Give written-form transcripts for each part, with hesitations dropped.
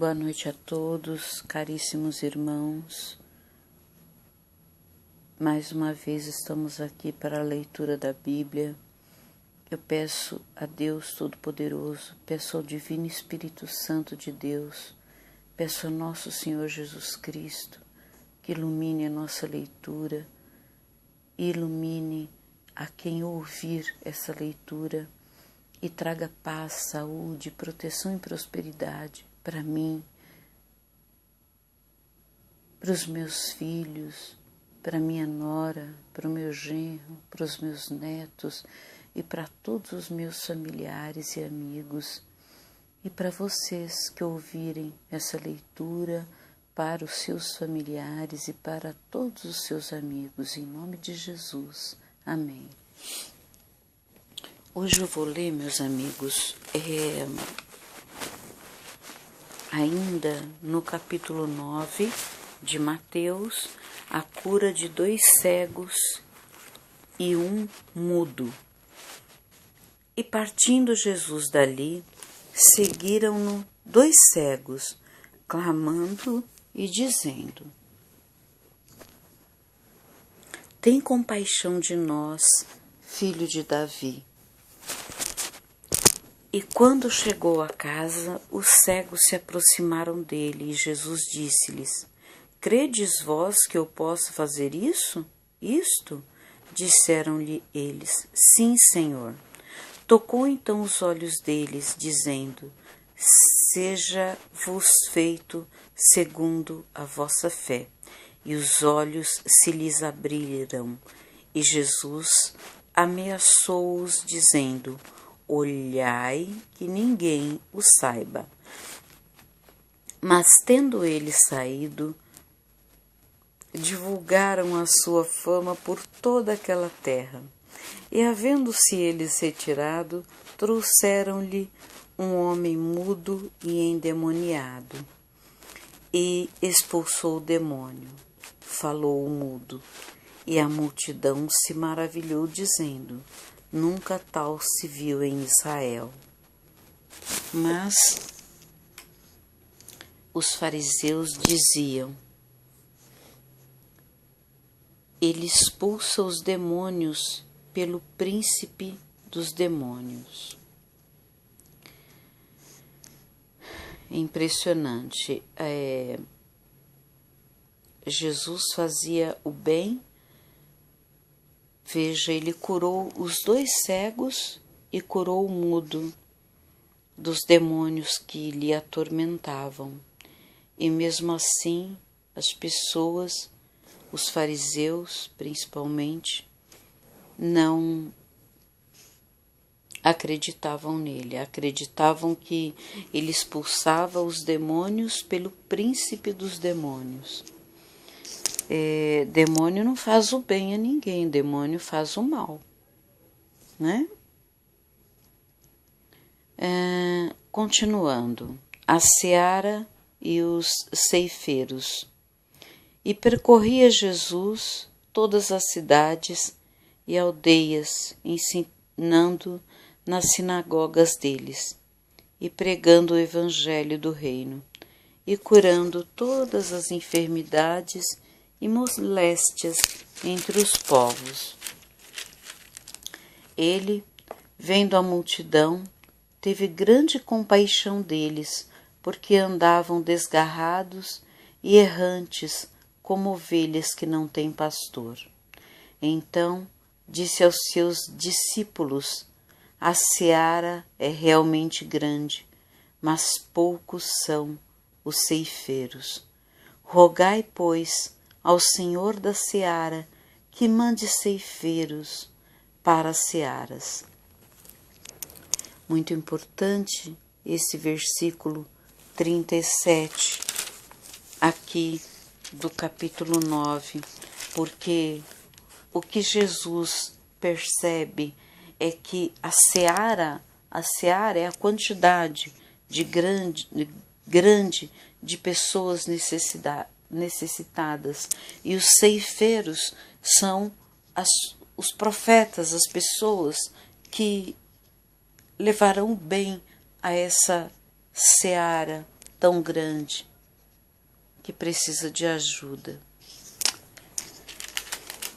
Boa noite a todos, caríssimos irmãos. Mais uma vez estamos aqui para a leitura da Bíblia. Eu peço a Deus Todo-Poderoso, peço ao Divino Espírito Santo de Deus, peço a nosso Senhor Jesus Cristo que ilumine a nossa leitura, ilumine a quem ouvir essa leitura e traga paz, saúde, proteção e prosperidade para mim, para os meus filhos, para minha nora, para o meu genro, para os meus netos e para todos os meus familiares e amigos, e para vocês que ouvirem essa leitura, para os seus familiares e para todos os seus amigos, em nome de Jesus. Amém. Hoje eu vou ler, meus amigos, ainda no capítulo 9 de Mateus, a cura de 2 cegos e 1 mudo. E partindo Jesus dali, seguiram-no 2 cegos, clamando e dizendo: Tem compaixão de nós, filho de Davi. E quando chegou à casa, os cegos se aproximaram dele, e Jesus disse-lhes: Credes vós que eu posso fazer isso? Isto? Disseram-lhe eles: Sim, Senhor. Tocou então os olhos deles, dizendo: Seja-vos feito segundo a vossa fé. E os olhos se lhes abriram. E Jesus ameaçou-os, dizendo: Olhai que ninguém o saiba. Mas tendo eles saído, divulgaram a sua fama por toda aquela terra. E havendo-se eles retirado, trouxeram-lhe um homem mudo e endemoniado. E expulsou o demônio. Falou o mudo. E a multidão se maravilhou, dizendo: Nunca tal se viu em Israel. Mas os fariseus diziam: Ele expulsa os demônios pelo príncipe dos demônios. Impressionante. Jesus fazia o bem. Veja, ele curou os 2 cegos e curou o mudo dos demônios que lhe atormentavam. E mesmo assim, as pessoas, os fariseus principalmente, não acreditavam nele, acreditavam que ele expulsava os demônios pelo príncipe dos demônios. Demônio não faz o bem a ninguém, demônio faz o mal, né? Continuando, a seara e os ceifeiros. E percorria Jesus todas as cidades e aldeias, ensinando nas sinagogas deles, e pregando o evangelho do reino, e curando todas as enfermidades e moléstias entre os povos. Ele, vendo a multidão, teve grande compaixão deles, porque andavam desgarrados e errantes, como ovelhas que não têm pastor. Então disse aos seus discípulos: A seara é realmente grande, mas poucos são os ceifeiros. Rogai, pois, ao Senhor da seara que mande ceifeiros para as searas. Muito importante esse versículo 37 aqui do capítulo 9, porque o que Jesus percebe é que a seara é a quantidade grande de pessoas necessitadas, e os ceifeiros são os profetas, as pessoas que levarão bem a essa seara tão grande que precisa de ajuda.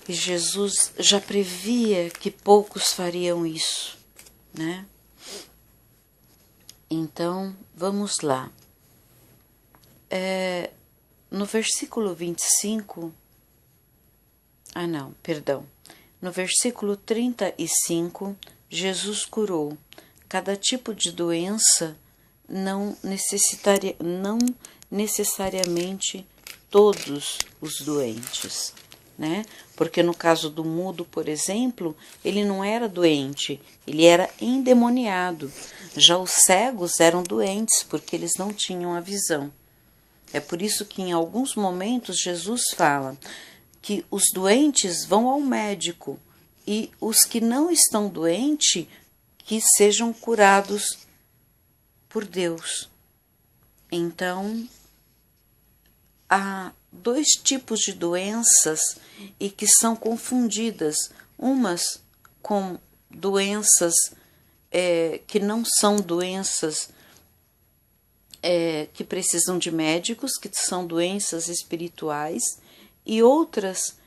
E Jesus já previa que poucos fariam isso, né? Então, vamos lá. No versículo 25... No versículo 35, Jesus curou cada tipo de doença, não necessariamente todos os doentes, né? Porque no caso do mudo, por exemplo, ele não era doente, ele era endemoniado. Já os cegos eram doentes, porque eles não tinham a visão. É por isso que em alguns momentos Jesus fala que os doentes vão ao médico e os que não estão doentes que sejam curados por Deus. Então, há dois tipos de doenças e que são confundidas, umas com doenças que não são doenças que precisam de médicos, que são doenças espirituais, e outras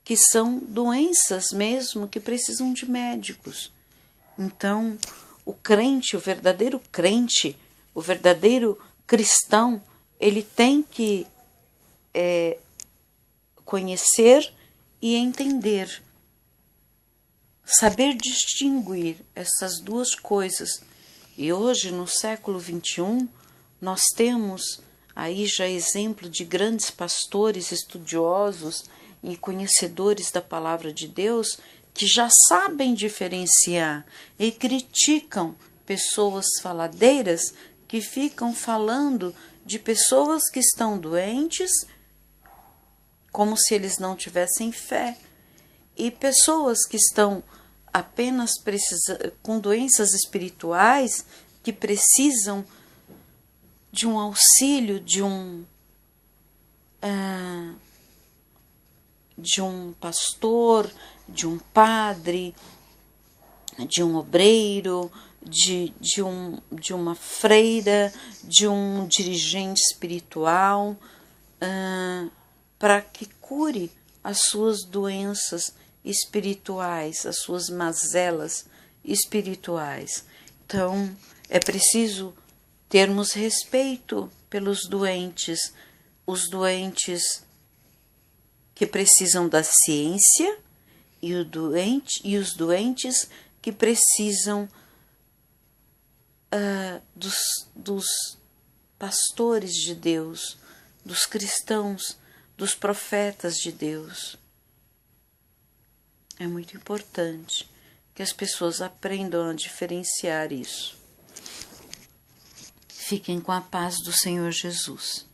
que são doenças mesmo que precisam de médicos. Então, o verdadeiro cristão, ele tem que conhecer e entender, saber distinguir essas duas coisas. E hoje, no século XXI, nós temos aí já exemplo de grandes pastores, estudiosos e conhecedores da palavra de Deus que já sabem diferenciar e criticam pessoas faladeiras que ficam falando de pessoas que estão doentes como se eles não tivessem fé, e pessoas que estão apenas com doenças espirituais que precisam de um auxílio de um pastor, de um padre, de um obreiro, de uma freira, de um dirigente espiritual, para que cure as suas doenças espirituais, as suas mazelas espirituais. Então, é preciso termos respeito pelos doentes, os doentes que precisam da ciência e os doentes que precisam dos pastores de Deus, dos cristãos, dos profetas de Deus. É muito importante que as pessoas aprendam a diferenciar isso. Fiquem com a paz do Senhor Jesus.